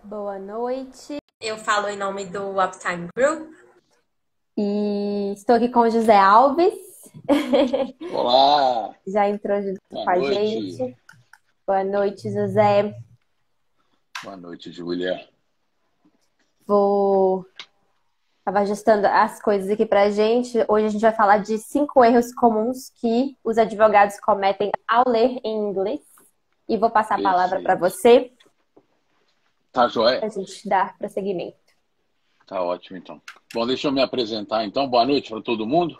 Boa noite. Eu falo em nome do Uptime Group. E estou aqui com o José Alves. Olá, Já entrou junto boa com a noite. gente. Boa noite, José. Boa noite, Júlia. Vou Estava ajustando as coisas aqui para a gente. Hoje a gente vai falar de 5 erros comuns que os advogados cometem ao ler em inglês. E vou passar a palavra para Perfeito. você, Tá joia? para a gente dar prosseguimento. Tá ótimo, então. Bom, deixa eu me apresentar, então. Boa noite para todo mundo.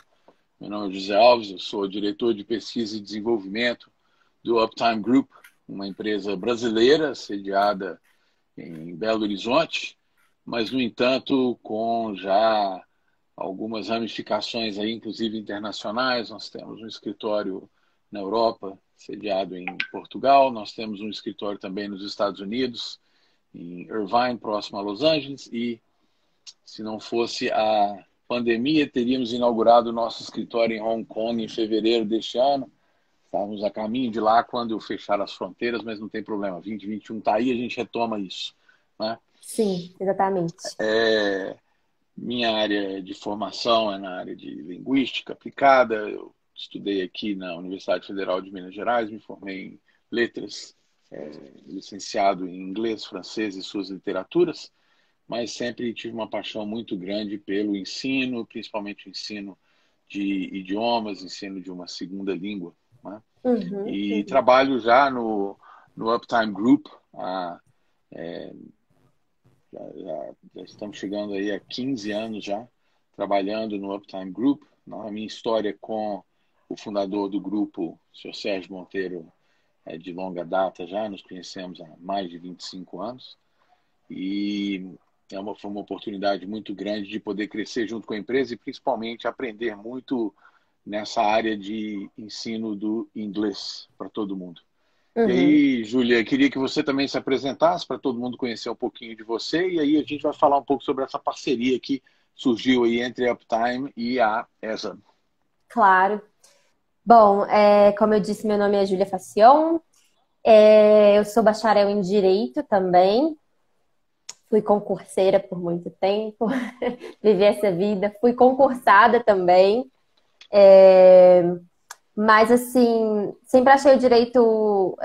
Meu nome é José Alves, eu sou diretor de pesquisa e desenvolvimento do Uptime Group, uma empresa brasileira sediada em Belo Horizonte, mas, no entanto, com já algumas ramificações aí, inclusive internacionais. Nós temos um escritório na Europa, sediado em Portugal. Nós temos um escritório também nos Estados Unidos, em Irvine, próximo a Los Angeles. E, se não fosse a pandemia, teríamos inaugurado o nosso escritório em Hong Kong em fevereiro deste ano. Estávamos a caminho de lá quando fecharam as fronteiras, mas não tem problema. 2021 está aí, a gente retoma isso, né? Sim, exatamente. Minha área de formação é na área de linguística aplicada. Eu estudei aqui na Universidade Federal de Minas Gerais, me formei em letras, licenciado em inglês, francês e suas literaturas, mas sempre tive uma paixão muito grande pelo ensino, principalmente o ensino de idiomas, ensino de uma segunda língua, né? Uhum, E uhum. trabalho já no Uptime Group há já estamos chegando aí a 15 anos já trabalhando no Uptime Group. A minha história com o fundador do grupo, o Sr. Sérgio Monteiro, é de longa data já, nos conhecemos há mais de 25 anos e foi uma oportunidade muito grande de poder crescer junto com a empresa e principalmente aprender muito nessa área de ensino do inglês para todo mundo. E Uhum. aí, Júlia, queria que você também se apresentasse para todo mundo conhecer um pouquinho de você, e aí a gente vai falar um pouco sobre essa parceria que surgiu aí entre a Uptime e a ESA. Claro. Bom, como eu disse, meu nome é Júlia Facion. Eu sou bacharel em Direito também. Fui concurseira por muito tempo. Vivi essa vida. Fui concursada também. Mas, assim, sempre achei o direito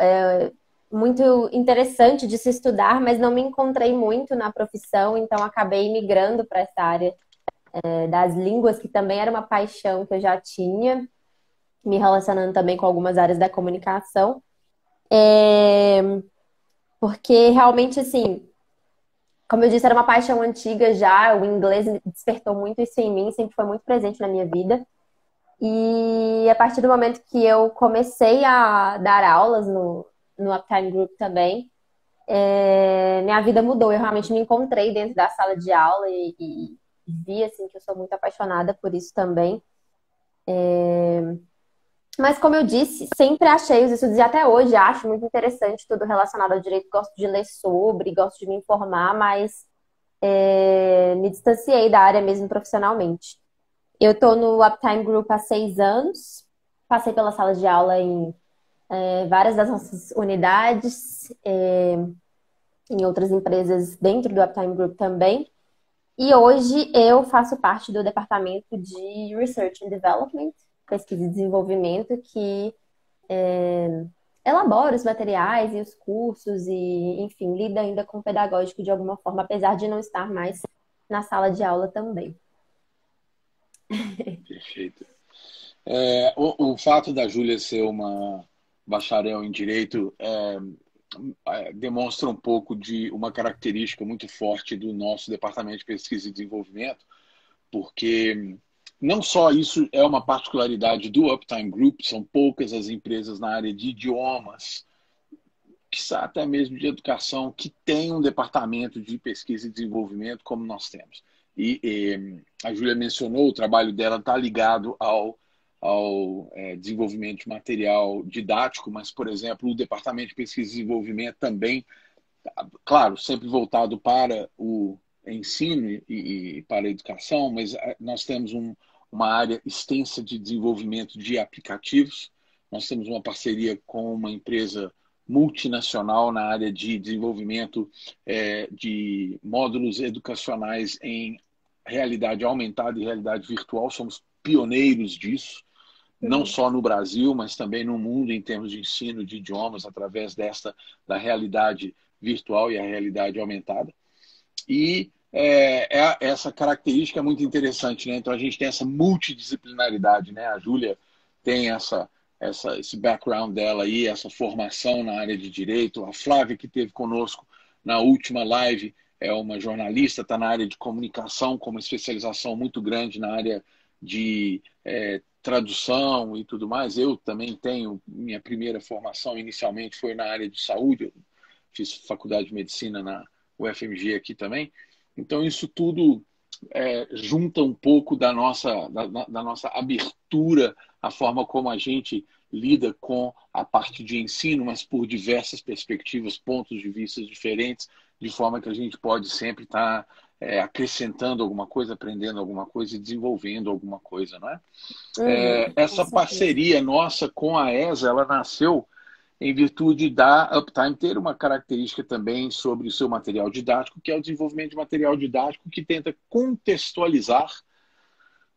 muito interessante de se estudar, mas não me encontrei muito na profissão, então acabei migrando para essa área das línguas, que também era uma paixão que eu já tinha, me relacionando também com algumas áreas da comunicação. É, Porque realmente, assim, como eu disse, era uma paixão antiga já, o inglês despertou muito isso em mim, sempre foi muito presente na minha vida. E a partir do momento que eu comecei a dar aulas no Uptime Group também, minha vida mudou. Eu realmente me encontrei dentro da sala de aula e vi assim, que eu sou muito apaixonada por isso também. Mas, como eu disse, sempre achei os estudos, e até hoje acho muito interessante tudo relacionado ao direito. Gosto de ler sobre, gosto de me informar, mas me distanciei da área mesmo profissionalmente. Eu estou no Uptime Group há 6 anos, passei pela sala de aula em várias das nossas unidades, em outras empresas dentro do Uptime Group também. E hoje eu faço parte do departamento de Research and Development, pesquisa e desenvolvimento, que elabora os materiais e os cursos e, enfim, lida ainda com o pedagógico de alguma forma, apesar de não estar mais na sala de aula também. Perfeito. O fato da Júlia ser uma bacharel em Direito demonstra um pouco de uma característica muito forte do nosso Departamento de Pesquisa e Desenvolvimento, porque não só isso é uma particularidade do Uptime Group, são poucas as empresas na área de idiomas, quiçá até mesmo de educação, que tem um departamento de pesquisa e desenvolvimento como nós temos. A Júlia mencionou, o trabalho dela está ligado ao desenvolvimento de material didático, mas, por exemplo, o departamento de pesquisa e desenvolvimento também, claro, sempre voltado para o ensino e para a educação, mas nós temos uma área extensa de desenvolvimento de aplicativos. Nós temos uma parceria com uma empresa multinacional na área de desenvolvimento de módulos educacionais em realidade aumentada e realidade virtual. Somos pioneiros disso, não só no Brasil, mas também no mundo em termos de ensino de idiomas através da realidade virtual e a realidade aumentada. E essa característica é muito interessante, né? Então a gente tem essa multidisciplinaridade, né? A Júlia tem esse background dela aí, essa formação na área de direito. A Flávia, que esteve conosco na última live, é uma jornalista, está na área de comunicação, com uma especialização muito grande na área de tradução e tudo mais. Eu também tenho, minha primeira formação inicialmente foi na área de saúde, eu fiz faculdade de medicina na UFMG aqui também. Então isso tudo junta um pouco da nossa abertura, a forma como a gente lida com a parte de ensino, mas por diversas perspectivas, pontos de vista diferentes, de forma que a gente pode sempre estar acrescentando alguma coisa, aprendendo alguma coisa e desenvolvendo alguma coisa, não é? Essa parceria nossa com a ESA, ela nasceu em virtude da Uptime ter uma característica também sobre o seu material didático, que é o desenvolvimento de material didático que tenta contextualizar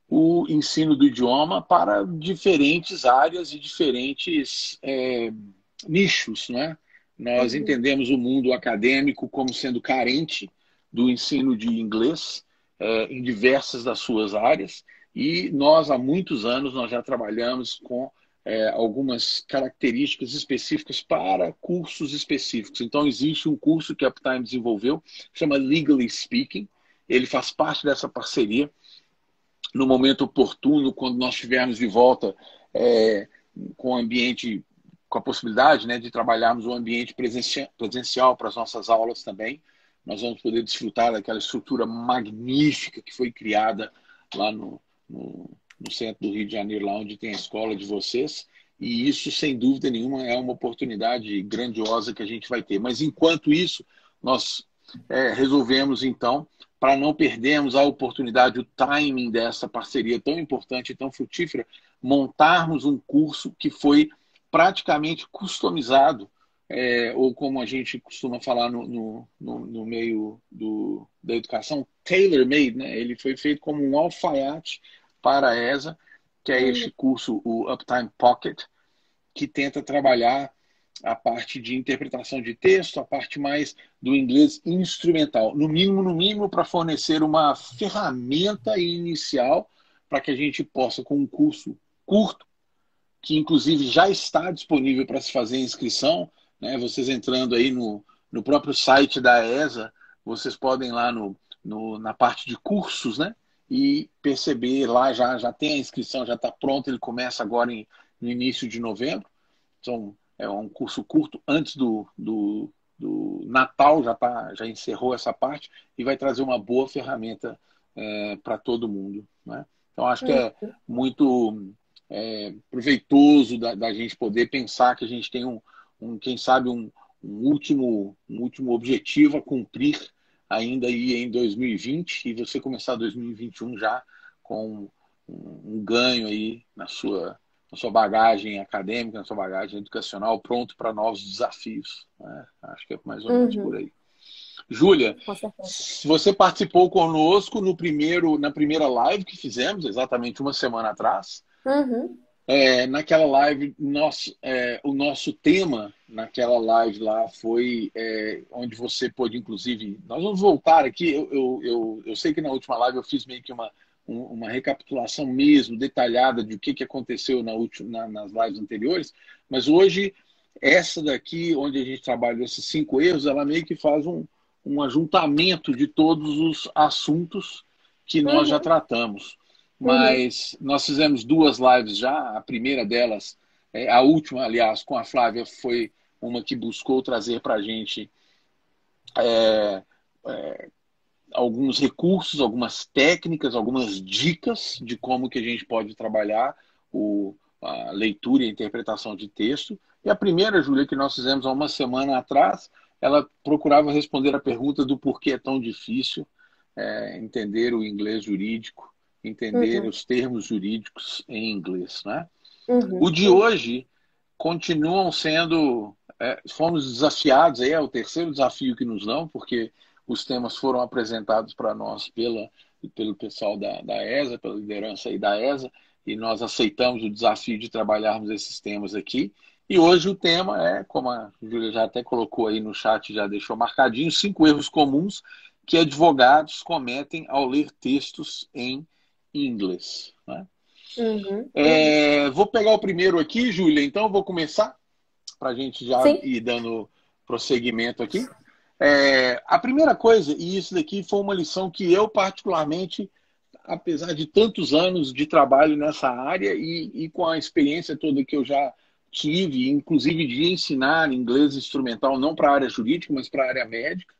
o ensino do idioma para diferentes áreas e diferentes nichos, não é? Nós entendemos o mundo acadêmico como sendo carente do ensino de inglês em diversas das suas áreas, e nós, há muitos anos, nós já trabalhamos com algumas características específicas para cursos específicos. Então, existe um curso que a Uptime desenvolveu, chama Legally Speaking. Ele faz parte dessa parceria. No momento oportuno, quando nós estivermos de volta com o ambiente, com a possibilidade, né, de trabalharmos o ambiente presencial para as nossas aulas também, nós vamos poder desfrutar daquela estrutura magnífica que foi criada lá no centro do Rio de Janeiro, lá onde tem a escola de vocês. E isso, sem dúvida nenhuma, é uma oportunidade grandiosa que a gente vai ter. Mas, enquanto isso, nós resolvemos, então, para não perdermos a oportunidade, o timing dessa parceria tão importante e tão frutífera, montarmos um curso que foi praticamente customizado, ou como a gente costuma falar no meio da educação, tailor-made, né? Ele foi feito como um alfaiate para a ESA, que é este curso, o Uptime Pocket, que tenta trabalhar a parte de interpretação de texto, a parte mais do inglês instrumental, no mínimo para fornecer uma ferramenta inicial para que a gente possa, com um curso curto, que inclusive já está disponível para se fazer inscrição, né? Vocês entrando aí no próprio site da ESA, vocês podem ir lá na parte de cursos, né? E perceber lá, já tem a inscrição, já está pronto, ele começa agora no início de novembro. Então, é um curso curto, antes do Natal, já encerrou essa parte, e vai trazer uma boa ferramenta para todo mundo, né? Então, acho que é muito proveitoso da gente poder pensar que a gente tem quem sabe, um último objetivo a cumprir ainda aí em 2020, e você começar 2021 já com um ganho aí na sua bagagem acadêmica, na sua bagagem educacional, pronto para novos desafios, né? Acho que é mais ou menos por aí. Júlia, você participou conosco na primeira live que fizemos, exatamente uma semana atrás. Naquela live, o nosso tema naquela live lá foi onde você pôde, inclusive... Nós vamos voltar aqui. Eu sei que na última live eu fiz meio que uma recapitulação mesmo, detalhada de o que aconteceu nas lives anteriores, mas hoje, essa daqui, onde a gente trabalha esses 5 erros, ela meio que faz um ajuntamento de todos os assuntos que nós já tratamos. Mas nós fizemos 2 lives já, a primeira delas, a última, aliás, com a Flávia, foi uma que buscou trazer para a gente alguns recursos, algumas técnicas, algumas dicas de como que a gente pode trabalhar a leitura e a interpretação de texto. E a primeira, Júlia, que nós fizemos há uma semana atrás, ela procurava responder a pergunta do porquê é tão difícil entender o inglês jurídico, entender os termos jurídicos em inglês, né? O de hoje continuam sendo... fomos desafiados, é o terceiro desafio que nos dão, porque os temas foram apresentados para nós pelo pessoal da ESA, pela liderança aí da ESA, e nós aceitamos o desafio de trabalharmos esses temas aqui. E hoje o tema é, como a Júlia já até colocou aí no chat, já deixou marcadinho, 5 erros comuns que advogados cometem ao ler textos em inglês. Né? Vou pegar o primeiro aqui, Júlia, então vou começar para a gente já Sim. ir dando prosseguimento aqui. A primeira coisa, e isso daqui foi uma lição que eu particularmente, apesar de tantos anos de trabalho nessa área e com a experiência toda que eu já tive, inclusive de ensinar inglês instrumental, não para a área jurídica, mas para a área médica,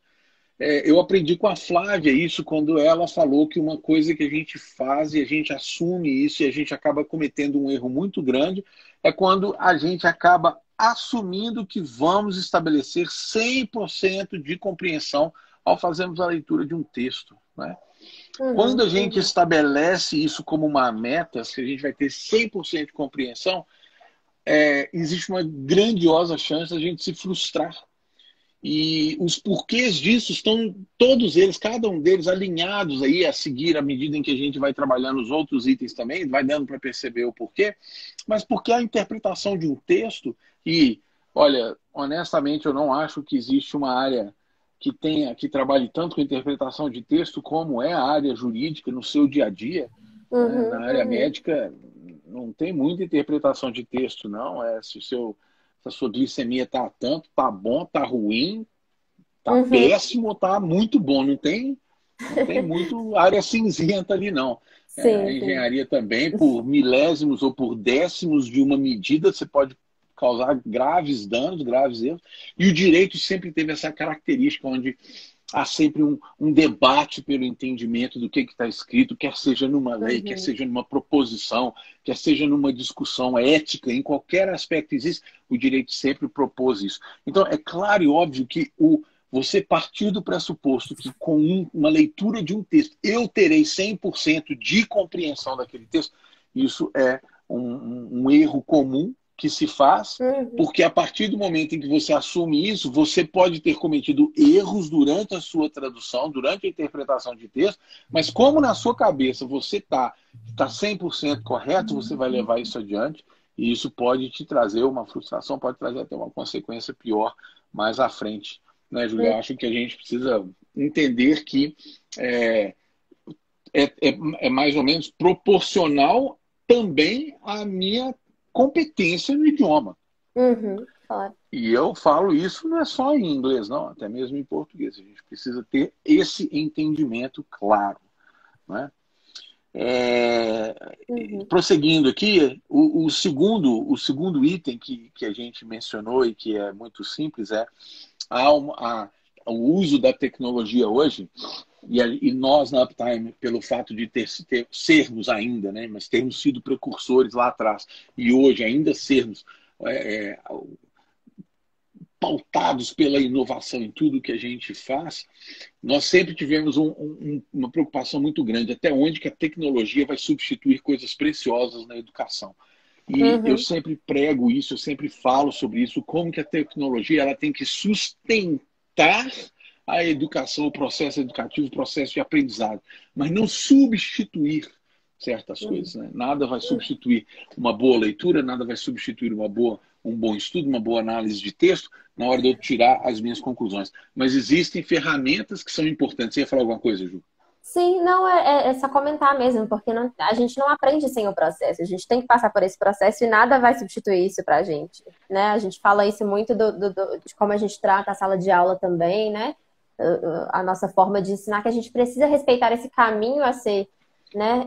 eu aprendi com a Flávia isso quando ela falou que uma coisa que a gente faz e a gente assume isso e a gente acaba cometendo um erro muito grande é quando a gente acaba assumindo que vamos estabelecer 100% de compreensão ao fazermos a leitura de um texto. Né? Quando a gente estabelece isso como uma meta, se a gente vai ter 100% de compreensão, existe uma grandiosa chance da gente se frustrar. E os porquês disso estão todos eles, cada um deles, alinhados aí a seguir à medida em que a gente vai trabalhando os outros itens também, vai dando para perceber o porquê, mas porque a interpretação de um texto, e olha, honestamente eu não acho que existe uma área que trabalhe tanto com interpretação de texto como é a área jurídica no seu dia a dia. Né? Na área médica não tem muita interpretação de texto, não. Se a sua glicemia está tanto, está bom, está ruim, está péssimo, está muito bom. Não tem muito área cinzenta ali, não. Sim, a engenharia também, por milésimos ou por décimos de uma medida, você pode causar graves danos, graves erros. E o direito sempre teve essa característica onde há sempre um debate pelo entendimento do que está escrito, quer seja numa lei, quer seja numa proposição, quer seja numa discussão ética, em qualquer aspecto existe, o direito sempre propôs isso. Então, é claro e óbvio que você partir do pressuposto que com uma leitura de um texto eu terei 100% de compreensão daquele texto, isso é um erro comum que se faz, porque a partir do momento em que você assume isso, você pode ter cometido erros durante a sua tradução, durante a interpretação de texto, mas como na sua cabeça você está 100% correto, você vai levar isso adiante, e isso pode te trazer uma frustração, pode trazer até uma consequência pior mais à frente. Né, Julia? Acho que a gente precisa entender que é mais ou menos proporcional também à minha competência no idioma. Claro. E eu falo isso não é só em inglês, não, até mesmo em português. A gente precisa ter esse entendimento claro. Né? Prosseguindo aqui, o segundo item que a gente mencionou e que é muito simples é o uso da tecnologia hoje. E nós, na Uptime, pelo fato de sermos ainda, né, mas termos sido precursores lá atrás, e hoje ainda sermos pautados pela inovação em tudo que a gente faz, nós sempre tivemos uma preocupação muito grande, até onde que a tecnologia vai substituir coisas preciosas na educação. E eu sempre prego isso, eu sempre falo sobre isso, como que a tecnologia ela tem que sustentar a educação, o processo educativo, o processo de aprendizado, mas não substituir certas coisas. Né? Nada vai substituir uma boa leitura, nada vai substituir um bom estudo, uma boa análise de texto, na hora de eu tirar as minhas conclusões. Mas existem ferramentas que são importantes. Você ia falar alguma coisa, Ju? Sim, não, é só comentar mesmo, porque a gente não aprende sem o processo, a gente tem que passar por esse processo e nada vai substituir isso pra gente, né? A gente fala isso muito de como a gente trata a sala de aula também, né? A nossa forma de ensinar, que a gente precisa respeitar esse caminho a ser, né,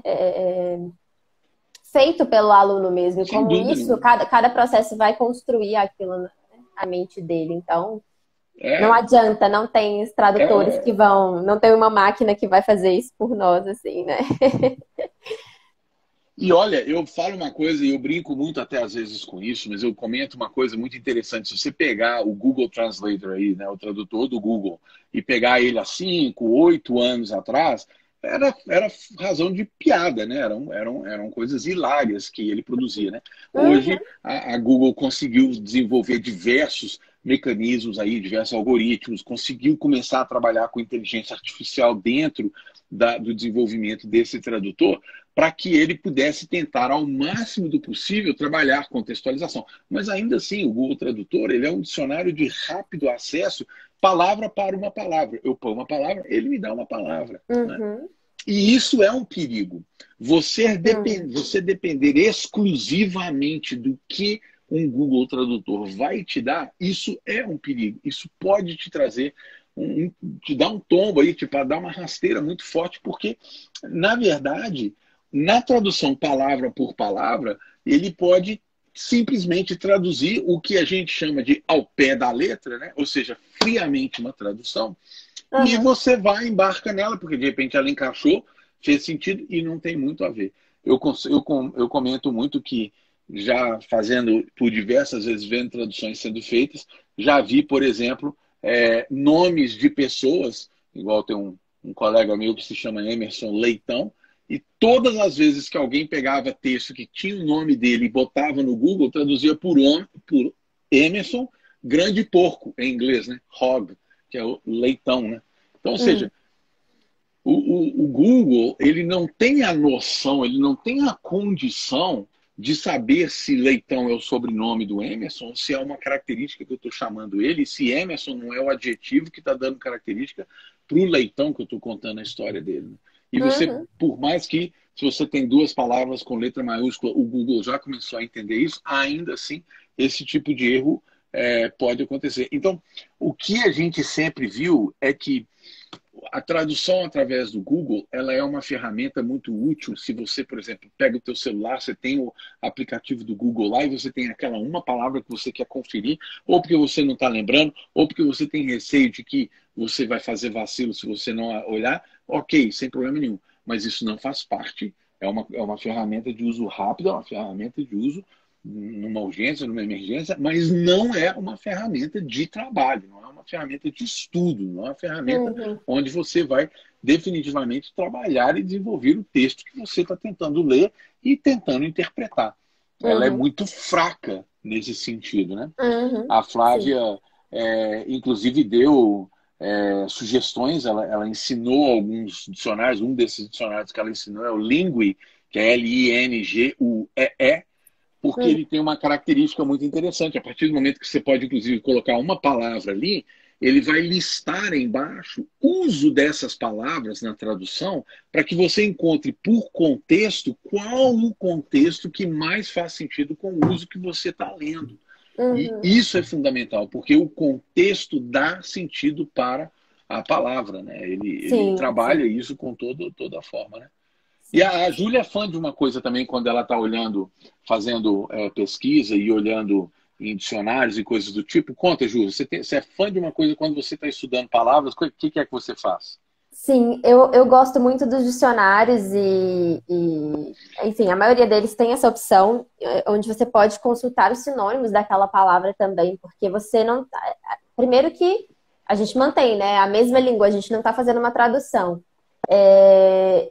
feito pelo aluno mesmo, e como isso, cada processo vai construir aquilo na mente dele, então... Não adianta, não tem os tradutores que vão... Não tem uma máquina que vai fazer isso por nós, assim, né? E olha, eu falo uma coisa, e eu brinco muito até às vezes com isso, mas eu comento uma coisa muito interessante. Se você pegar o Google Translator aí, né, o tradutor do Google, e pegar ele há 5, 8 anos atrás, era razão de piada, né? Eram coisas hilárias que ele produzia, né? Uhum. Hoje, a Google conseguiu desenvolver diversos mecanismos aí, diversos algoritmos, conseguiu começar a trabalhar com inteligência artificial dentro do desenvolvimento desse tradutor, para que ele pudesse tentar, ao máximo do possível, trabalhar contextualização. Mas ainda assim, o Google Tradutor ele é um dicionário de rápido acesso, palavra para uma palavra. Eu ponho uma palavra, ele me dá uma palavra. Né? Uhum. E isso é um perigo. Você Uhum. depender exclusivamente do que um Google Tradutor vai te dar, isso é um perigo. Isso pode te trazer, te dar um tombo aí, tipo, dar uma rasteira muito forte, porque, na verdade, na tradução palavra por palavra, ele pode simplesmente traduzir o que a gente chama de ao pé da letra, né? Ou seja, friamente uma tradução, e Uhum. você vai, embarca nela, porque de repente ela encaixou, fez sentido e não tem muito a ver. Eu comento muito que, já fazendo por diversas vezes, vendo traduções sendo feitas, já vi, por exemplo, nomes de pessoas, igual tem um colega meu que se chama Emerson Leitão, e todas as vezes que alguém pegava texto que tinha o nome dele e botava no Google, traduzia por Emerson, grande porco, em inglês, né? Hog, que é o leitão, né? Então, ou seja, Uhum. o Google, ele não tem a noção, ele não tem a condição de saber se Leitão é o sobrenome do Emerson, se é uma característica que eu estou chamando ele, se Emerson não é o adjetivo que está dando característica para o Leitão que eu estou contando a história dele. E você, Uhum. por mais que, se você tem duas palavras com letra maiúscula, o Google já começou a entender isso, ainda assim, esse tipo de erro pode acontecer. Então, o que a gente sempre viu é que a tradução através do Google, ela é uma ferramenta muito útil. Se você, por exemplo, pega o teu celular, você tem o aplicativo do Google lá e você tem aquela uma palavra que você quer conferir, ou porque você não está lembrando, ou porque você tem receio de que você vai fazer vacilo se você não olhar, ok, sem problema nenhum. Mas isso não faz parte. É uma ferramenta de uso rápido, é uma ferramenta de uso numa urgência, numa emergência, mas não é uma ferramenta de trabalho, não é uma ferramenta de estudo, não é uma ferramenta Uhum. onde você vai definitivamente trabalhar e desenvolver o texto que você está tentando ler e tentando interpretar. Ela é Uhum. muito fraca nesse sentido, né? Uhum. A Sim. Flávia, inclusive, deu sugestões, ela ensinou alguns dicionários, um desses dicionários que ela ensinou é o Lingui, que é Linguee, porque Uhum. ele tem uma característica muito interessante. A partir do momento que você pode, inclusive, colocar uma palavra ali, ele vai listar embaixo o uso dessas palavras na tradução para que você encontre por contexto qual o contexto que mais faz sentido com o uso que você está lendo. E Uhum. isso é fundamental, porque o contexto dá sentido para a palavra, né? Ele Sim, trabalha sim, isso com toda a forma, né? E sim. a Júlia é fã de uma coisa também, quando ela está olhando, fazendo pesquisa e olhando em dicionários e coisas do tipo. Conta, Júlia, você é fã de uma coisa quando você está estudando palavras, o que é que você faz? Sim, eu gosto muito dos dicionários enfim, a maioria deles tem essa opção onde você pode consultar os sinônimos daquela palavra também, porque você não tá. Primeiro que a gente mantém, né, a mesma língua, a gente não está fazendo uma tradução.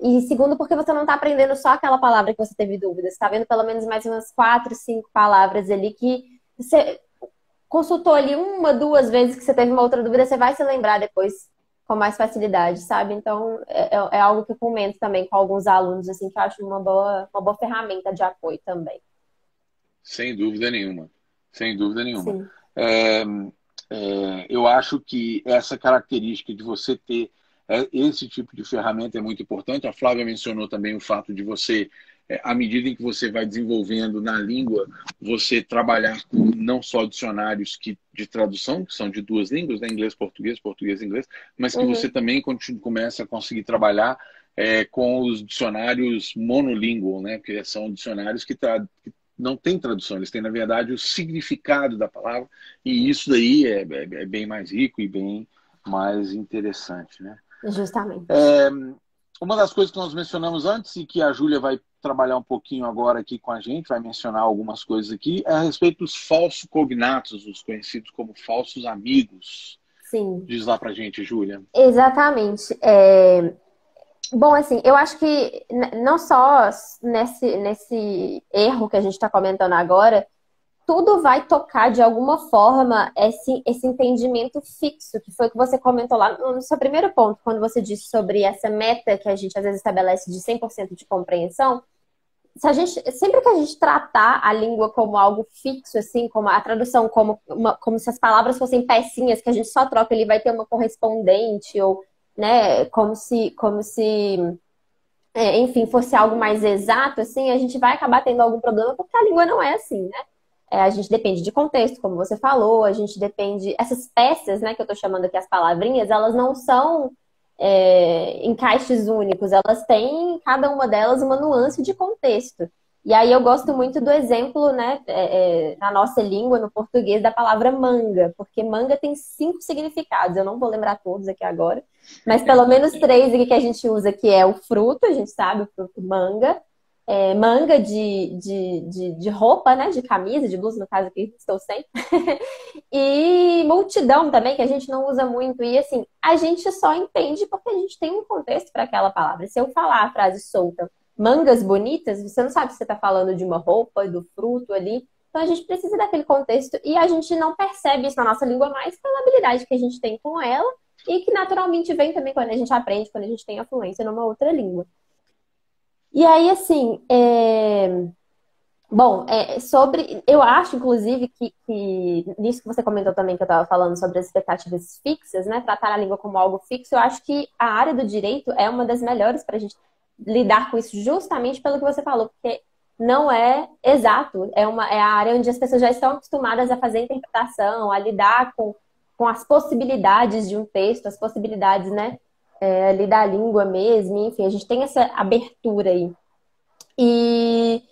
E segundo, porque você não está aprendendo só aquela palavra que você teve dúvida, você está vendo pelo menos mais umas 4, 5 palavras ali que você consultou ali uma, duas vezes que você teve uma outra dúvida, você vai se lembrar depois com mais facilidade, sabe? Então, é algo que eu comento também com alguns alunos, assim, que eu acho uma boa ferramenta de apoio também. Sem dúvida nenhuma. Sem dúvida nenhuma. Sim. É, eu acho que essa característica de você ter esse tipo de ferramenta é muito importante. A Flávia mencionou também o fato de você, à medida em que você vai desenvolvendo na língua, você trabalhar com não só dicionários de tradução, que são de duas línguas, né, inglês-português, português-inglês, mas que você Uhum. também começa a conseguir trabalhar com os dicionários monolingual, né, que são dicionários que não têm tradução, eles têm, na verdade, o significado da palavra, e isso daí é bem mais rico e bem mais interessante, né? Justamente. Uma das coisas que nós mencionamos antes e que a Júlia vai trabalhar um pouquinho agora aqui com a gente, vai mencionar algumas coisas aqui, é a respeito dos falsos cognatos, os conhecidos como falsos amigos. Sim. Diz lá pra gente, Júlia. Exatamente. Bom, assim, eu acho que não só nesse erro que a gente está comentando agora, tudo vai tocar de alguma forma esse entendimento fixo, que foi o que você comentou lá no seu primeiro ponto, quando você disse sobre essa meta que a gente às vezes estabelece de 100% de compreensão. Se a gente, sempre que a gente tratar a língua como algo fixo, assim, como a tradução, como se as palavras fossem pecinhas que a gente só troca, ele vai ter uma correspondente, ou, né, enfim, fosse algo mais exato, assim, a gente vai acabar tendo algum problema, porque a língua não é assim, né? A gente depende de contexto, como você falou, a gente depende. Essas peças, né, que eu tô chamando aqui as palavrinhas, elas não são encaixes únicos, elas têm, cada uma delas, uma nuance de contexto. E aí eu gosto muito do exemplo, né, na nossa língua, no português, da palavra manga, porque manga tem 5 significados, eu não vou lembrar todos aqui agora, mas pelo menos 3 aqui que a gente usa, que é o fruto, a gente sabe, o fruto manga, manga de roupa, né, de camisa, de blusa, no caso aqui estou sem, e multidão também, que a gente não usa muito, e assim, a gente só entende porque a gente tem um contexto para aquela palavra. Se eu falar a frase solta, mangas bonitas, você não sabe se você está falando de uma roupa, do fruto ali. Então a gente precisa daquele contexto e a gente não percebe isso na nossa língua mais pela habilidade que a gente tem com ela e que naturalmente vem também quando a gente aprende, quando a gente tem a fluência numa outra língua. E aí, assim, bom, eu acho, inclusive, que nisso que você comentou também, que eu estava falando sobre as expectativas fixas, né? Tratar a língua como algo fixo, eu acho que a área do direito é uma das melhores para a gente lidar com isso, justamente pelo que você falou, porque não é exato, é a área onde as pessoas já estão acostumadas a fazer interpretação, a lidar com as possibilidades de um texto, as possibilidades, né, ali da língua mesmo, enfim, a gente tem essa abertura aí. E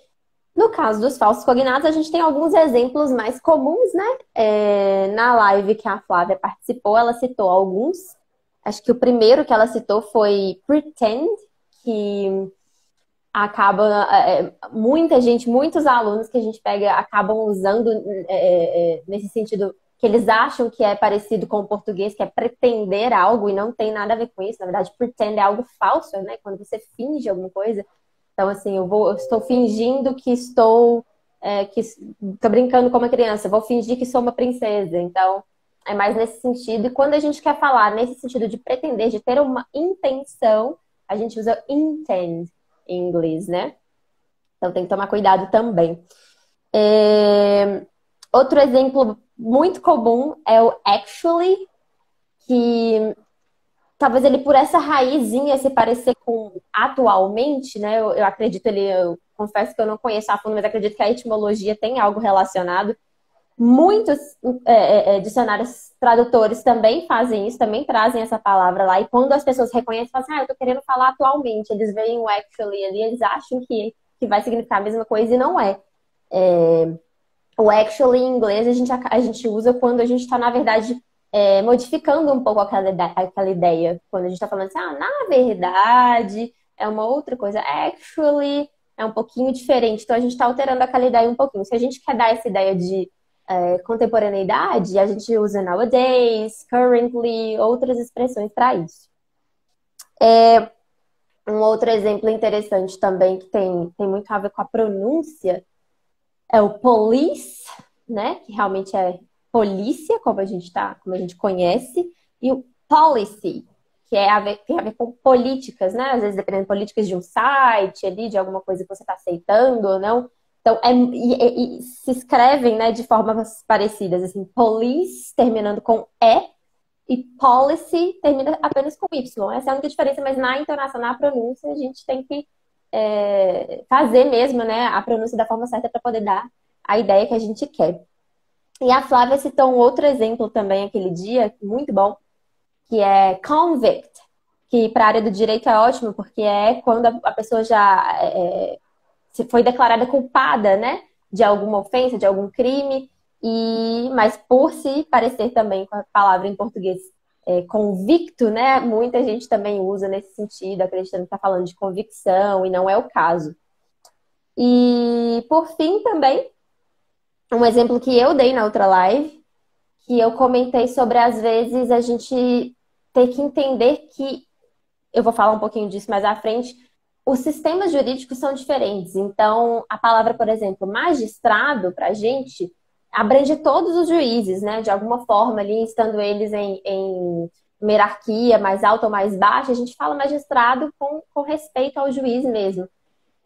no caso dos falsos cognatos, a gente tem alguns exemplos mais comuns, né? Na live que a Flávia participou, ela citou alguns. Acho que o primeiro que ela citou foi pretend, que acaba muita gente, muitos alunos que a gente pega acabam usando nesse sentido que eles acham que é parecido com o português, que é pretender algo e não tem nada a ver com isso. Na verdade, pretend é algo falso, né? Quando você finge alguma coisa. Então, assim, eu estou fingindo que estou brincando como uma criança, vou fingir que sou uma princesa. Então, é mais nesse sentido. E quando a gente quer falar nesse sentido de pretender, de ter uma intenção, a gente usa intend em inglês, né? Então tem que tomar cuidado também. Outro exemplo muito comum é o actually, que talvez ele por essa raizinha se parecer com atualmente, né? Eu acredito eu confesso que eu não conheço a fundo, mas acredito que a etimologia tem algo relacionado. Muitos dicionários tradutores também fazem isso, também trazem essa palavra lá. E quando as pessoas reconhecem, falam assim, eu tô querendo falar atualmente. Eles veem o actually ali, eles acham que vai significar a mesma coisa e não é. O actually em inglês a gente usa quando a gente está, na verdade, modificando um pouco aquela ideia. Quando a gente está falando assim, na verdade, é uma outra coisa. Actually é um pouquinho diferente. Então a gente está alterando aquela ideia um pouquinho. Se a gente quer dar essa ideia de contemporaneidade, a gente usa nowadays, currently, outras expressões para isso. Um outro exemplo interessante também que tem muito a ver com a pronúncia é o police, né? Que realmente é polícia, como a gente conhece, e o policy, que tem a ver com políticas, né? Às vezes dependendo de políticas de um site ali, de alguma coisa que você está aceitando ou não. Então, se escrevem, né, de formas parecidas, assim, police terminando com e policy termina apenas com Y. Essa é a única diferença, mas na entonação, na pronúncia, a gente tem que fazer mesmo, né, a pronúncia da forma certa para poder dar a ideia que a gente quer. E a Flávia citou um outro exemplo também aquele dia, muito bom, que é convict, que para a área do direito é ótimo, porque é quando a pessoa já foi declarada culpada, né, de alguma ofensa, de algum crime, mas por se parecer também com a palavra em português convicto, né, muita gente também usa nesse sentido, acreditando que está falando de convicção, e não é o caso. E, por fim, também, um exemplo que eu dei na outra live, que eu comentei sobre, às vezes, a gente ter que entender que eu vou falar um pouquinho disso mais à frente, os sistemas jurídicos são diferentes. Então, a palavra, por exemplo, magistrado, para a gente, abrange todos os juízes, né? De alguma forma, ali, estando eles em uma hierarquia mais alta ou mais baixa, a gente fala magistrado com respeito ao juiz mesmo.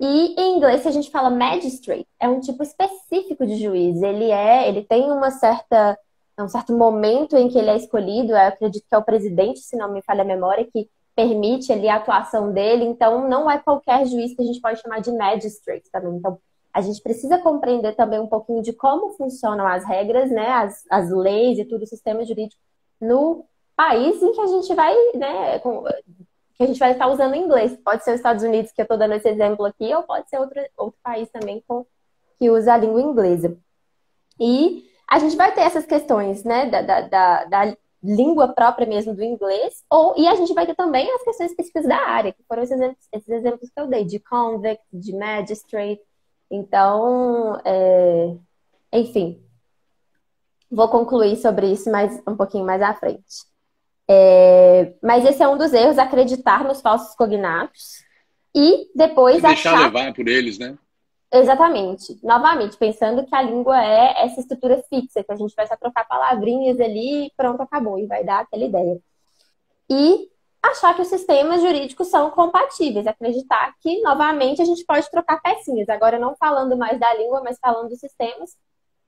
E em inglês, se a gente fala magistrate, é um tipo específico de juiz. Ele tem um certo momento em que ele é escolhido, eu acredito que é o presidente, se não me falha a memória, que permite ali a atuação dele. Então, não é qualquer juiz que a gente pode chamar de magistrate também. Então, a gente precisa compreender também um pouquinho de como funcionam as regras, né, as leis e tudo, o sistema jurídico no país em que a gente vai, né, que a gente vai estar usando inglês. Pode ser os Estados Unidos, que eu estou dando esse exemplo aqui, ou pode ser outro país também que usa a língua inglesa. E a gente vai ter essas questões, né, da língua própria mesmo do inglês, e a gente vai ter também as questões específicas da área, que foram esses exemplos que eu dei, de convict, de magistrate. Então, enfim, vou concluir sobre isso um pouquinho mais à frente. Mas esse é um dos erros, acreditar nos falsos cognatos e depois se deixar levar por eles, né? Exatamente. Novamente, pensando que a língua é essa estrutura fixa, que a gente vai só trocar palavrinhas ali e pronto, acabou, e vai dar aquela ideia. E achar que os sistemas jurídicos são compatíveis, acreditar que, novamente, a gente pode trocar pecinhas. Agora, não falando mais da língua, mas falando dos sistemas.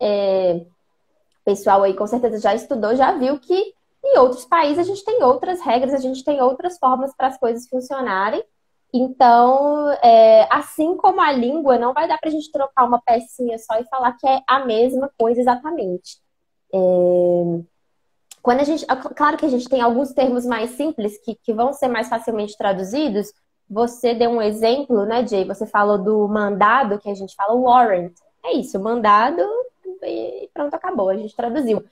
O pessoal aí com certeza já estudou, já viu que em outros países a gente tem outras regras, a gente tem outras formas para as coisas funcionarem. Então, assim como a língua, não vai dar para a gente trocar uma pecinha só e falar que é a mesma coisa exatamente. Claro que a gente tem alguns termos mais simples que vão ser mais facilmente traduzidos. Você deu um exemplo, né, Jay? Você falou do mandado, que a gente fala warrant. É isso, mandado e pronto, acabou, a gente traduziu.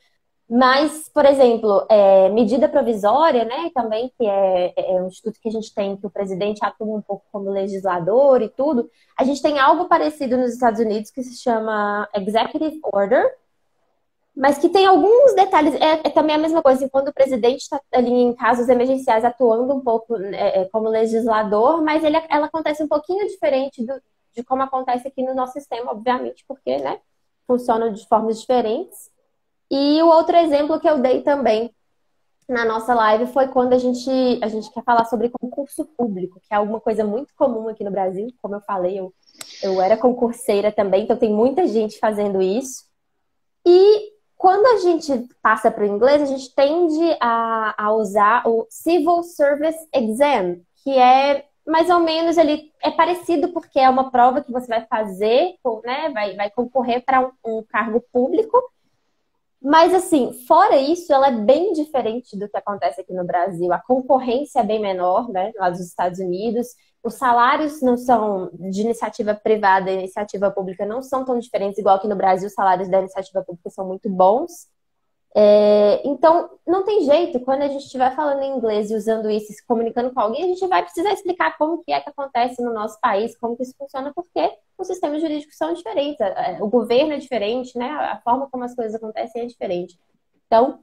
Mas, por exemplo, medida provisória, né, também, que é um instituto que a gente tem, que o presidente atua um pouco como legislador e tudo, a gente tem algo parecido nos Estados Unidos que se chama Executive Order, mas que tem alguns detalhes, também a mesma coisa, quando o presidente está ali em casos emergenciais atuando um pouco como legislador, mas ela acontece um pouquinho diferente de como acontece aqui no nosso sistema, obviamente, porque, né, funciona de formas diferentes. E o outro exemplo que eu dei também na nossa live foi quando a gente quer falar sobre concurso público, que é alguma coisa muito comum aqui no Brasil. Como eu falei, eu era concurseira também, então tem muita gente fazendo isso. E quando a gente passa para o inglês, a gente tende a usar o Civil Service Exam, que é mais ou menos parecido porque é uma prova que você vai fazer, né, vai concorrer para um cargo público. Mas, assim, fora isso, ela é bem diferente do que acontece aqui no Brasil. A concorrência é bem menor, né, lá dos Estados Unidos. Os salários não são de iniciativa privada e iniciativa pública não são tão diferentes, igual aqui no Brasil, os salários da iniciativa pública são muito bons. Então, não tem jeito. Quando a gente estiver falando em inglês e usando isso, se comunicando com alguém, a gente vai precisar explicar como que acontece no nosso país, como que isso funciona, porque os sistemas jurídicos são diferentes. O governo é diferente, né? A forma como as coisas acontecem é diferente. Então,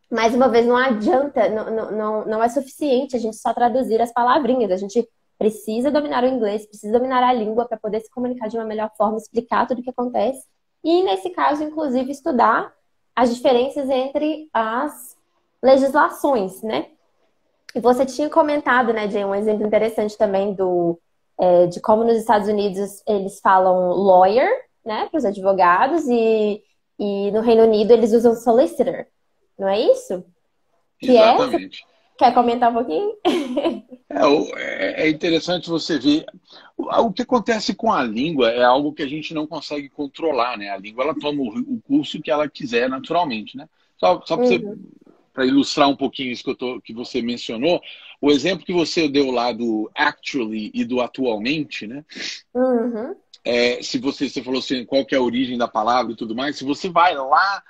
mais uma vez, não adianta, não é suficiente a gente só traduzir as palavrinhas. A gente precisa dominar o inglês, precisa dominar a língua para poder se comunicar de uma melhor forma, explicar tudo o que acontece. E, nesse caso, inclusive, estudar as diferenças entre as legislações, né? E você tinha comentado, né, Jay, um exemplo interessante também de como nos Estados Unidos eles falam lawyer, né, para os advogados, e no Reino Unido eles usam solicitor, não é isso? Exatamente. Quer comentar um pouquinho? É interessante você ver. O que acontece com a língua é algo que a gente não consegue controlar, né? A língua, ela toma o curso que ela quiser naturalmente, né? Só para ilustrar um pouquinho isso que você mencionou, o exemplo que você deu lá do actually e do atualmente, né? Uhum. Se você falou assim, qual que é a origem da palavra e tudo mais, se você vai lá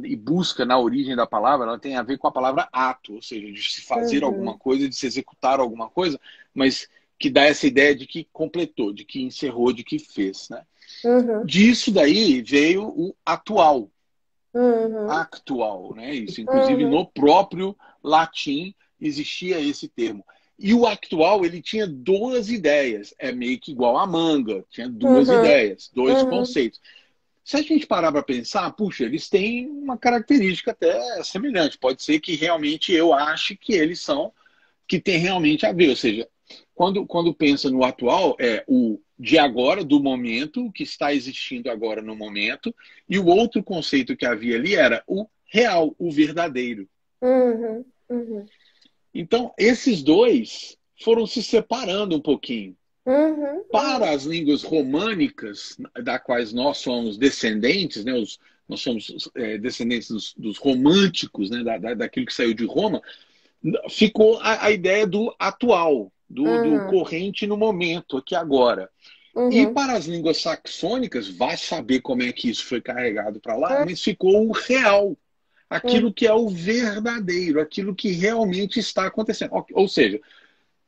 e busca na origem da palavra, ela tem a ver com a palavra ato, ou seja, de se fazer alguma coisa, de se executar alguma coisa, mas que dá essa ideia de que completou, de que encerrou, de que fez, né? Disso daí veio o atual, actual, né? Isso, inclusive no próprio latim existia esse termo. E o atual, ele tinha duas ideias. É meio que igual a manga. Tinha duas ideias, dois conceitos. Se a gente parar para pensar, puxa, eles têm uma característica até semelhante. Pode ser que realmente eu ache que eles são, que tem realmente a ver. Ou seja, quando pensa no atual, é o de agora, do momento, o que está existindo agora no momento, e o outro conceito que havia ali era o real, o verdadeiro. Então, esses dois foram se separando um pouquinho. Para as línguas românicas, da quais nós somos descendentes, né, nós somos descendentes dos românticos, né, daquilo que saiu de Roma, ficou a ideia do atual, do corrente no momento, aqui agora. E para as línguas saxônicas, vai saber como é que isso foi carregado para lá, mas ficou o real, aquilo que é o verdadeiro, aquilo que realmente está acontecendo. Ou seja,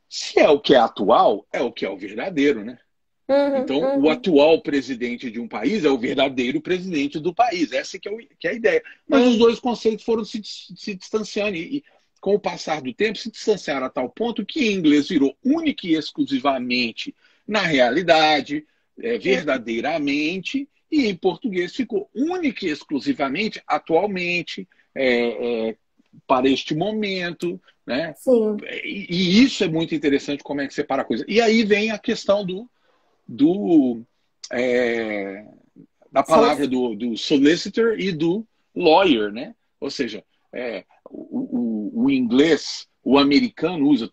se é o que é atual, é o que é o verdadeiro, né? Então, o atual presidente de um país é o verdadeiro presidente do país. Essa que é a ideia. Mas os dois conceitos foram se distanciando e, com o passar do tempo, se distanciaram a tal ponto que em inglês virou única e exclusivamente na realidade, verdadeiramente, e em português ficou única e exclusivamente atualmente, para este momento, né? Sim. E isso é muito interessante, como é que separa a coisa. E aí vem a questão da palavra do solicitor e do lawyer, né? Ou seja, o inglês, o americano usa,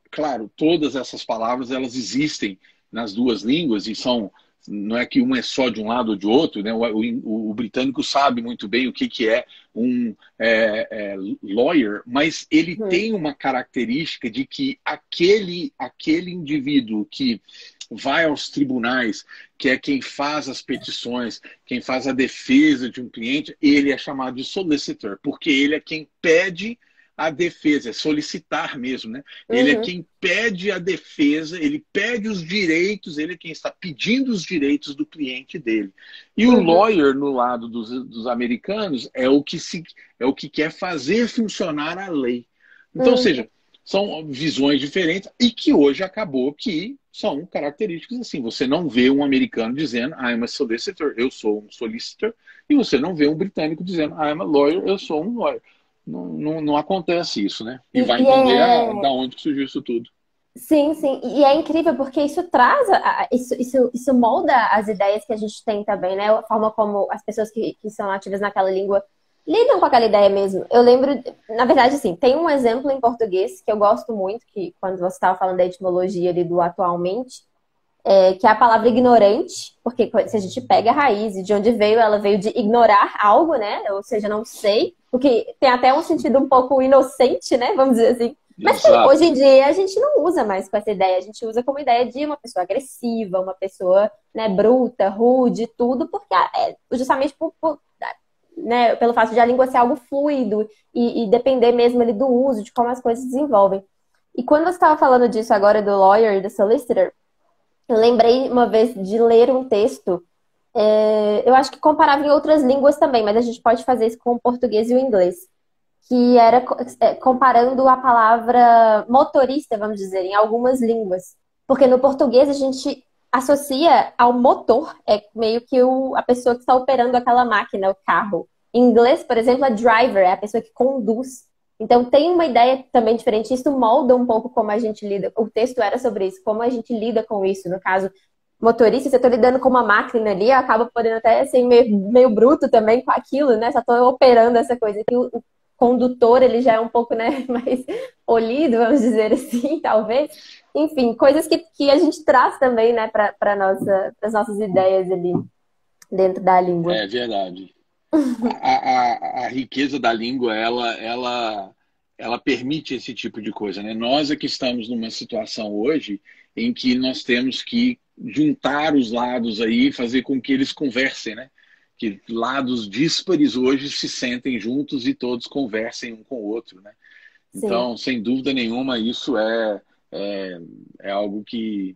claro, todas essas palavras elas existem nas duas línguas e não é que uma é só de um lado ou de outro, né? O britânico sabe muito bem o que é um lawyer, mas ele tem uma característica de que aquele indivíduo que vai aos tribunais, que é quem faz as petições, quem faz a defesa de um cliente, ele é chamado de solicitor, porque ele é quem pede a defesa, é solicitar mesmo, né? Ele é quem pede a defesa, ele pede os direitos, ele é quem está pedindo os direitos do cliente dele. E o lawyer, no lado dos americanos, é o que quer fazer funcionar a lei. Então, ou seja, são visões diferentes e que hoje acabou que são características assim. Você não vê um americano dizendo I'm a solicitor, eu sou um solicitor, e você não vê um britânico dizendo I'm a lawyer, eu sou um lawyer. Não acontece isso, né? E vai entender da onde que surgiu isso tudo. Sim, sim. E é incrível porque isso traz, isso molda as ideias que a gente tem também, né? A forma como as pessoas que são ativas naquela língua lidam com aquela ideia mesmo. Eu lembro, na verdade, assim, tem um exemplo em português que eu gosto muito, que quando você estava falando da etimologia ali do atualmente, que é a palavra ignorante, porque se a gente pega a raiz e de onde veio, ela veio de ignorar algo, né? Ou seja, não sei, porque tem até um sentido um pouco inocente, né? Vamos dizer assim. Mas que hoje em dia a gente não usa mais com essa ideia, a gente usa como ideia de uma pessoa agressiva, uma pessoa, né, bruta, rude, tudo, porque justamente né, pelo fato de a língua ser algo fluido e depender mesmo ali do uso, de como as coisas se desenvolvem. E quando você estava falando disso agora do lawyer e do solicitor, eu lembrei uma vez de ler um texto, eu acho que comparava em outras línguas também, mas a gente pode fazer isso com o português e o inglês, que era comparando a palavra motorista, vamos dizer, em algumas línguas. Porque no português a gente associa ao motor, é meio que a pessoa que está operando aquela máquina, o carro. Em inglês, por exemplo, a driver é a pessoa que conduz. Então tem uma ideia também diferente, isso molda um pouco como a gente lida. O texto era sobre isso, como a gente lida com isso. No caso, motorista, se eu estou lidando com uma máquina ali, eu acabo podendo até ser meio bruto também com aquilo, né? Só estou operando essa coisa. E o condutor, ele já é um pouco, né, mais polido, vamos dizer assim, talvez. Enfim, coisas que a gente traz também, né, para as nossas ideias ali dentro da língua. É verdade. A riqueza da língua, ela permite esse tipo de coisa, né? Nós é que estamos numa situação hoje em que nós temos que juntar os lados aí e fazer com que eles conversem, né? Que lados díspares hoje se sentem juntos e todos conversem um com o outro, né? Sim. Então, sem dúvida nenhuma, isso é algo que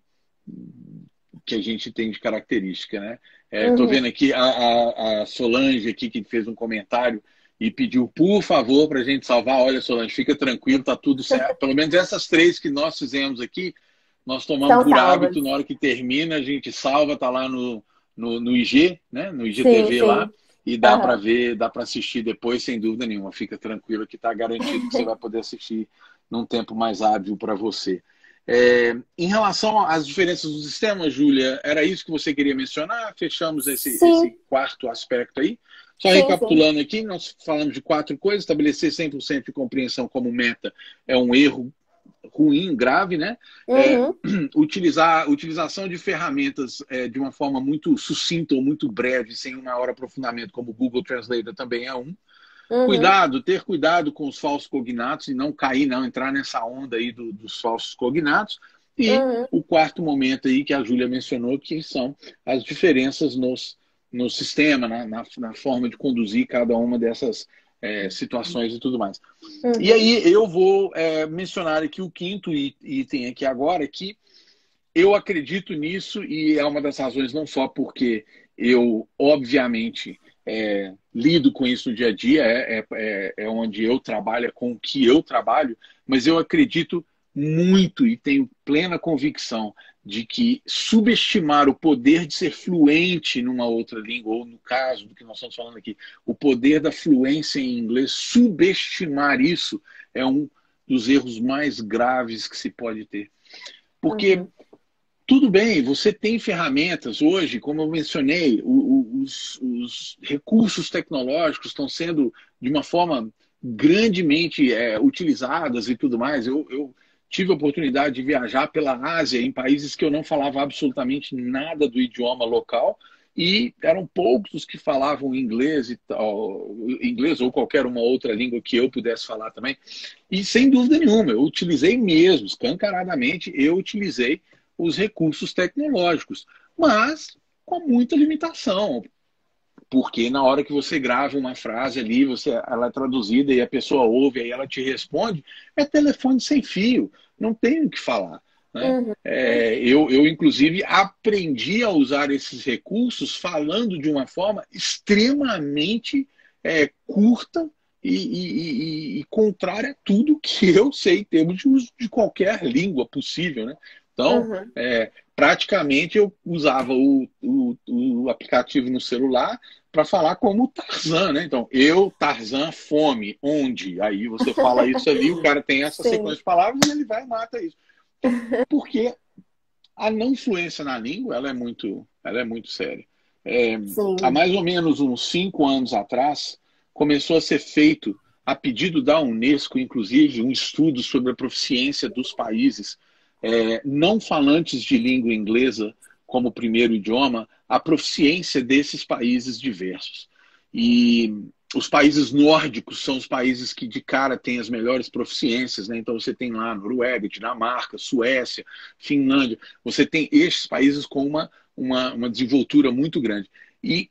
a gente tem de característica, né? Estou vendo aqui a Solange aqui que fez um comentário e pediu, por favor, para a gente salvar. Olha, Solange, fica tranquilo, tá tudo certo. Pelo menos essas 3 que nós fizemos aqui, nós tomamos São por salvas. hábito, na hora que termina, a gente salva, tá lá no IG, né? No Sim, IGTV lá, sim. e dá para Aham. ver, dá para assistir depois, sem dúvida nenhuma. Fica tranquilo que está garantido que você vai poder assistir num tempo mais hábil para você. Em relação às diferenças do sistema, Júlia, era isso que você queria mencionar? Fechamos esse Sim, quarto aspecto aí. Só sim, sim. recapitulando aqui, nós falamos de 4 coisas. Estabelecer 100% de compreensão como meta é um erro ruim, grave, né? Uhum, Utilização de ferramentas de uma forma muito sucinta ou muito breve, sem um maior aprofundamento, como o Google Translator também é um. uhum, Ter cuidado com os falsos cognatos e não cair, não entrar nessa onda aí dos falsos cognatos. E uhum, o quarto momento aí que a Júlia mencionou, que são as diferenças no sistema, na forma de conduzir cada uma dessas situações e tudo mais. E uhum, aí eu vou mencionar aqui o quinto item aqui agora, que eu acredito nisso e é uma das razões não só porque eu, obviamente, lido com isso no dia a dia, é onde eu trabalho, é com o que eu trabalho, mas eu acredito muito e tenho plena convicção de que subestimar o poder de ser fluente numa outra língua, ou no caso do que nós estamos falando aqui, o poder da fluência em inglês, subestimar isso é um dos erros mais graves que se pode ter. Porque uhum, tudo bem, você tem ferramentas hoje, como eu mencionei, os recursos tecnológicos estão sendo de uma forma grandemente utilizadas e tudo mais. Eu tive a oportunidade de viajar pela Ásia em países que eu não falava absolutamente nada do idioma local e eram poucos os que falavam inglês e tal, inglês ou qualquer uma outra língua que eu pudesse falar também. E sem dúvida nenhuma, eu utilizei mesmo, escancaradamente, eu utilizei os recursos tecnológicos, mas com muita limitação, porque na hora que você grava uma frase ali, ela é traduzida e a pessoa ouve, aí ela te responde, é telefone sem fio, não tem o que falar. Né? uhum, Eu, inclusive, aprendi a usar esses recursos falando de uma forma extremamente curta e contrária a tudo que eu sei em termos de uso de qualquer língua possível. Né? Então, uhum, praticamente eu usava o aplicativo no celular para falar como Tarzan, né? Então, Tarzan, fome, onde? Aí você fala isso ali, o cara tem essa sequência sim, de palavras e ele vai e mata isso. Porque a não fluência na língua, ela é muito séria. Há sim. mais ou menos uns 5 anos atrás, começou a ser feito, a pedido da Unesco, inclusive, um estudo sobre a proficiência dos países não falantes de língua inglesa como primeiro idioma, a proficiência desses países diversos. E os países nórdicos são os países que de cara têm as melhores proficiências, né? Então você tem lá Noruega, Dinamarca, Suécia, Finlândia. Você tem estes países com uma desenvoltura muito grande. E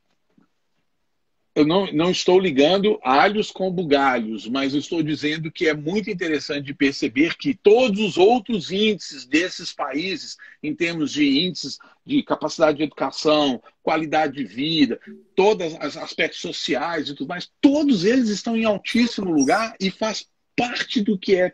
eu não estou ligando alhos com bugalhos, mas eu estou dizendo que é muito interessante de perceber que todos os outros índices desses países, em termos de índices de capacidade de educação, qualidade de vida, todos os aspectos sociais e tudo mais, todos eles estão em altíssimo lugar e faz parte do que é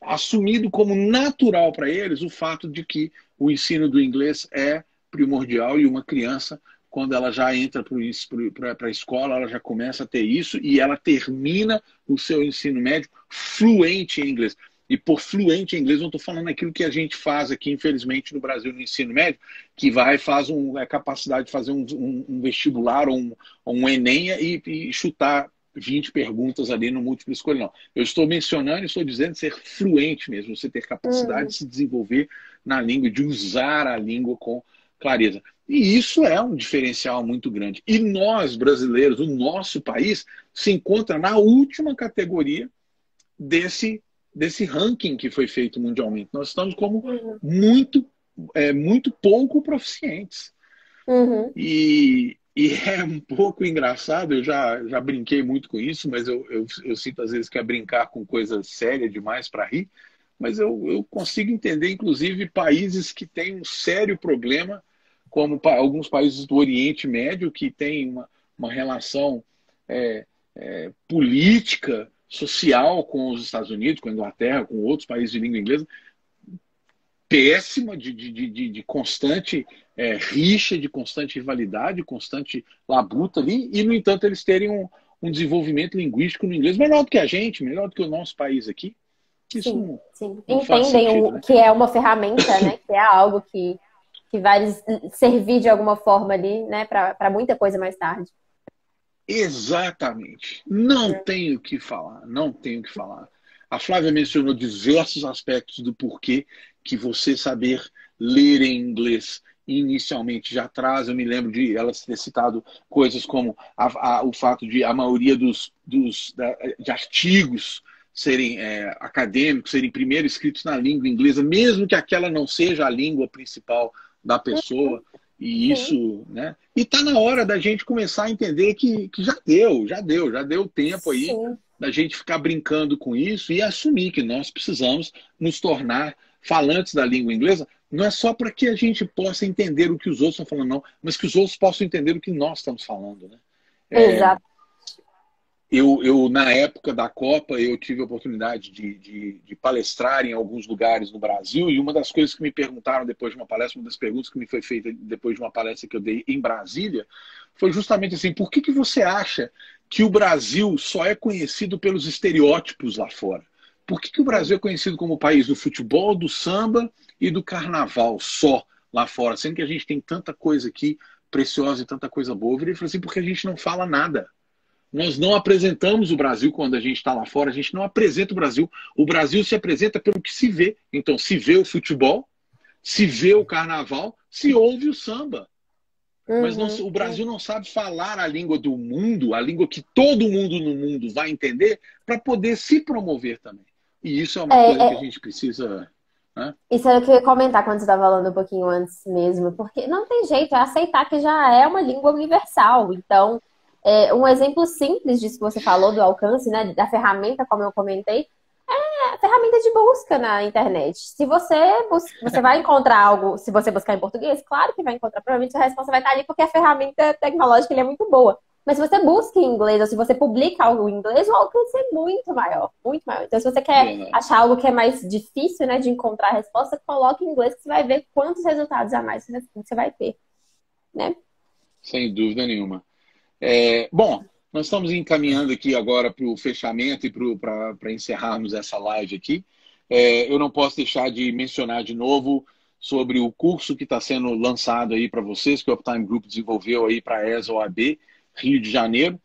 assumido como natural para eles o fato de que o ensino do inglês é primordial e uma criança quando ela já entra para a escola, ela já começa a ter isso e ela termina o seu ensino médio fluente em inglês. E por fluente em inglês, eu estou falando aquilo que a gente faz aqui, infelizmente, no Brasil, no ensino médio, que faz capacidade de fazer um vestibular ou um Enem e chutar 20 perguntas ali no múltiplo escolha. Não. Eu estou mencionando, estou dizendo ser fluente mesmo, você ter capacidade Uhum, de se desenvolver na língua, de usar a língua com clareza. E isso é um diferencial muito grande. E nós, brasileiros, o nosso país, se encontra na última categoria desse ranking que foi feito mundialmente. Nós estamos como uhum, muito pouco proficientes. uhum, E é um pouco engraçado, eu já brinquei muito com isso, mas eu sinto às vezes que é brincar com coisa séria demais para rir, mas eu consigo entender, inclusive, países que têm um sério problema, como alguns países do Oriente Médio, que têm uma relação política, social com os Estados Unidos, com a Inglaterra, com outros países de língua inglesa, péssima, de constante rixa, de constante rivalidade, de constante labuta ali, e, no entanto, eles terem um desenvolvimento linguístico no inglês melhor do que a gente, melhor do que o nosso país aqui. Isso sim. Não faz Entendem sentido, né? que é uma ferramenta, né? Que é algo que vai servir de alguma forma ali, né? Para muita coisa mais tarde. Exatamente. Não tenho o que falar, não tenho o que falar. A Flávia mencionou diversos aspectos do porquê que você saber ler em inglês inicialmente já traz. Eu me lembro de ela ter citado coisas como o fato de a maioria de artigos serem acadêmicos, serem primeiro escritos na língua inglesa, mesmo que aquela não seja a língua principal da pessoa. E isso, né? E está na hora da gente começar a entender que já deu tempo aí da gente ficar brincando com isso e assumir que nós precisamos nos tornar falantes da língua inglesa. Não é só para que a gente possa entender o que os outros estão falando, não, mas que os outros possam entender o que nós estamos falando, né? Exato. Eu, na época da Copa, eu tive a oportunidade de palestrar em alguns lugares no Brasil, e uma das coisas que me perguntaram depois de uma palestra, uma das perguntas que me foi feita depois de uma palestra que eu dei em Brasília, foi justamente assim: por que você acha que o Brasil só é conhecido pelos estereótipos lá fora? Por que o Brasil é conhecido como o país do futebol, do samba e do carnaval só lá fora, sendo que a gente tem tanta coisa aqui preciosa e tanta coisa boa? Ele falou assim: porque a gente não fala nada. Nós não apresentamos o Brasil quando a gente está lá fora, a gente não apresenta o Brasil. O Brasil se apresenta pelo que se vê. Então, se vê o futebol, se vê o carnaval, se ouve o samba. Mas o Brasil não sabe falar a língua do mundo, a língua que todo mundo no mundo vai entender, para poder se promover também. E isso é uma coisa que a gente precisa... Né? Isso era o que eu ia comentar quando você estava falando um pouquinho antes mesmo, porque não tem jeito, é aceitar que já é uma língua universal. Então... um exemplo simples disso que você falou, do alcance, né, da ferramenta, como eu comentei, é a ferramenta de busca na internet. Se você vai encontrar algo, se você buscar em português, claro que vai encontrar, provavelmente a resposta vai estar ali, porque a ferramenta tecnológica ele é muito boa. Mas se você busca em inglês, ou se você publica algo em inglês, o alcance é muito maior, muito maior. Então, se você quer achar algo que é mais difícil, né, de encontrar a resposta, coloque em inglês, que você vai ver quantos resultados a mais você vai ter, né? Sem dúvida nenhuma. Bom, nós estamos encaminhando aqui agora para o fechamento e para encerrarmos essa live aqui. Eu não posso deixar de mencionar de novo sobre o curso que está sendo lançado aí para vocês, que o Uptime Group desenvolveu aí para a ESA-OAB Rio de Janeiro.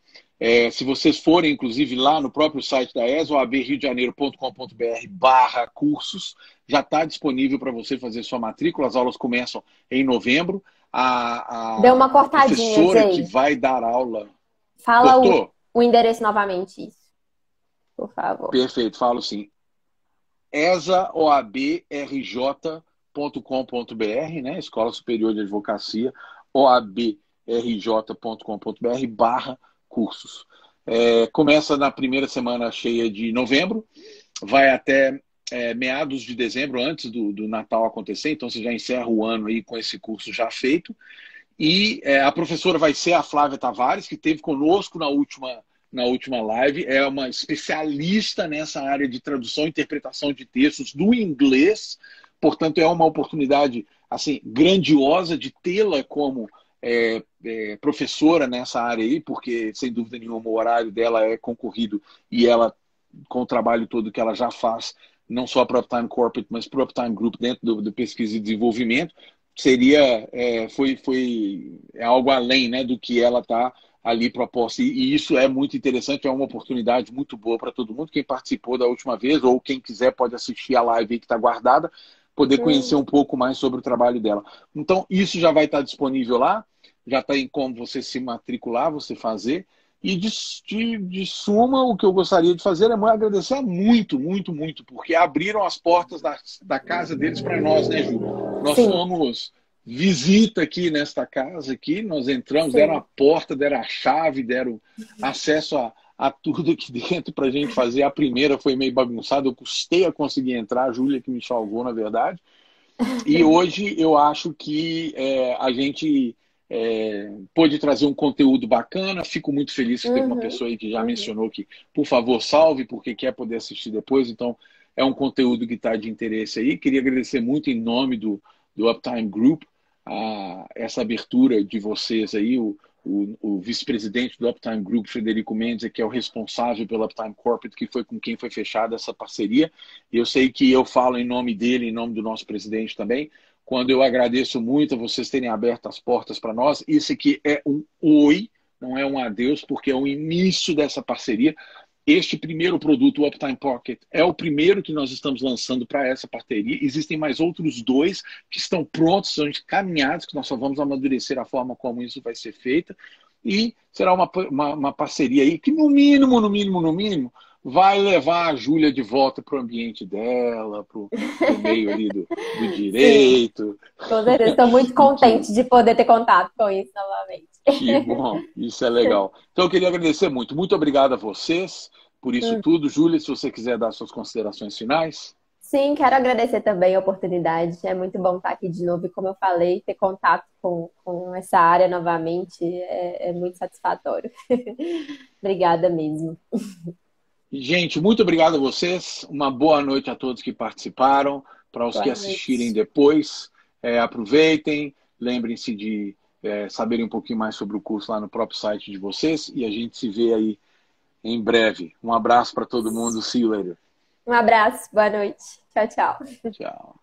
Se vocês forem, inclusive, lá no próprio site da ESA, oabriodejaneiro.com.br/cursos, já está disponível para você fazer sua matrícula. As aulas começam em novembro. Deu uma cortadinha, professora Jay. que vai dar aula... Fala o endereço novamente, isso. Por favor. Perfeito, falo sim. esaoabrj.com.br, né? Escola Superior de Advocacia, oabrj.com.br/cursos. Começa na primeira semana cheia de novembro, vai até meados de dezembro, antes do Natal acontecer, então você já encerra o ano aí com esse curso já feito. E a professora vai ser a Flávia Tavares, que esteve conosco na última live. É uma especialista nessa área de tradução e interpretação de textos do inglês. Portanto, é uma oportunidade assim, grandiosa de tê-la como professora nessa área aí, porque, sem dúvida nenhuma, o horário dela é concorrido e ela, com o trabalho todo que ela já faz, não só para o Uptime Corporate, mas para o Uptime Group dentro do pesquisa e desenvolvimento, foi algo além, né, do que ela está ali proposta. E isso é muito interessante, é uma oportunidade muito boa para todo mundo. Quem participou da última vez, ou quem quiser, pode assistir a live aí que está guardada, poder conhecer um pouco mais sobre o trabalho dela. Então, isso já vai estar disponível lá, já está em como você se matricular, você fazer. E de suma, o que eu gostaria de fazer é agradecer muito, muito, muito, porque abriram as portas da casa deles para nós, né, Ju? Nós fomos visita aqui nesta casa, aqui, nós entramos, deram a porta, deram a chave, deram acesso a tudo aqui dentro para a gente fazer. A primeira foi meio bagunçada, eu custei a conseguir entrar, a Júlia que me salvou, na verdade. E hoje eu acho que a gente pôde trazer um conteúdo bacana. Fico muito feliz que teve uma pessoa aí que já mencionou que, por favor, salve, porque quer poder assistir depois. Então, é um conteúdo que está de interesse aí. Queria agradecer muito em nome do Uptime Group essa abertura de vocês aí, o vice-presidente do Uptime Group, Frederico Mendes, que é o responsável pelo Uptime Corporate, que foi com quem foi fechada essa parceria. E eu sei que eu falo em nome dele, em nome do nosso presidente também, quando eu agradeço muito a vocês terem aberto as portas para nós. Isso aqui é um oi, não é um adeus, porque é o início dessa parceria. Este primeiro produto, o Uptime Pocket, é o primeiro que nós estamos lançando para essa parceria. Existem mais outros 2 que estão prontos, são encaminhados, que nós só vamos amadurecer a forma como isso vai ser feito. E será uma parceria aí que, no mínimo, vai levar a Júlia de volta para o ambiente dela, para o meio ali do direito. Sim, com certeza. Estou muito contente de poder ter contato com isso novamente. Que bom, isso é legal. Então eu queria agradecer muito. Muito obrigado a vocês por isso tudo. Júlia, se você quiser dar suas considerações finais. Sim, quero agradecer também a oportunidade. É muito bom estar aqui de novo. E como eu falei, ter contato com essa área novamente é muito satisfatório. Obrigada mesmo. Gente, muito obrigado a vocês. Uma boa noite a todos que participaram. Para os que assistirem depois, aproveitem. Lembrem-se de saberem um pouquinho mais sobre o curso lá no próprio site de vocês. E a gente se vê aí em breve. Um abraço para todo mundo. See you later. Um abraço. Boa noite. Tchau, tchau. Tchau.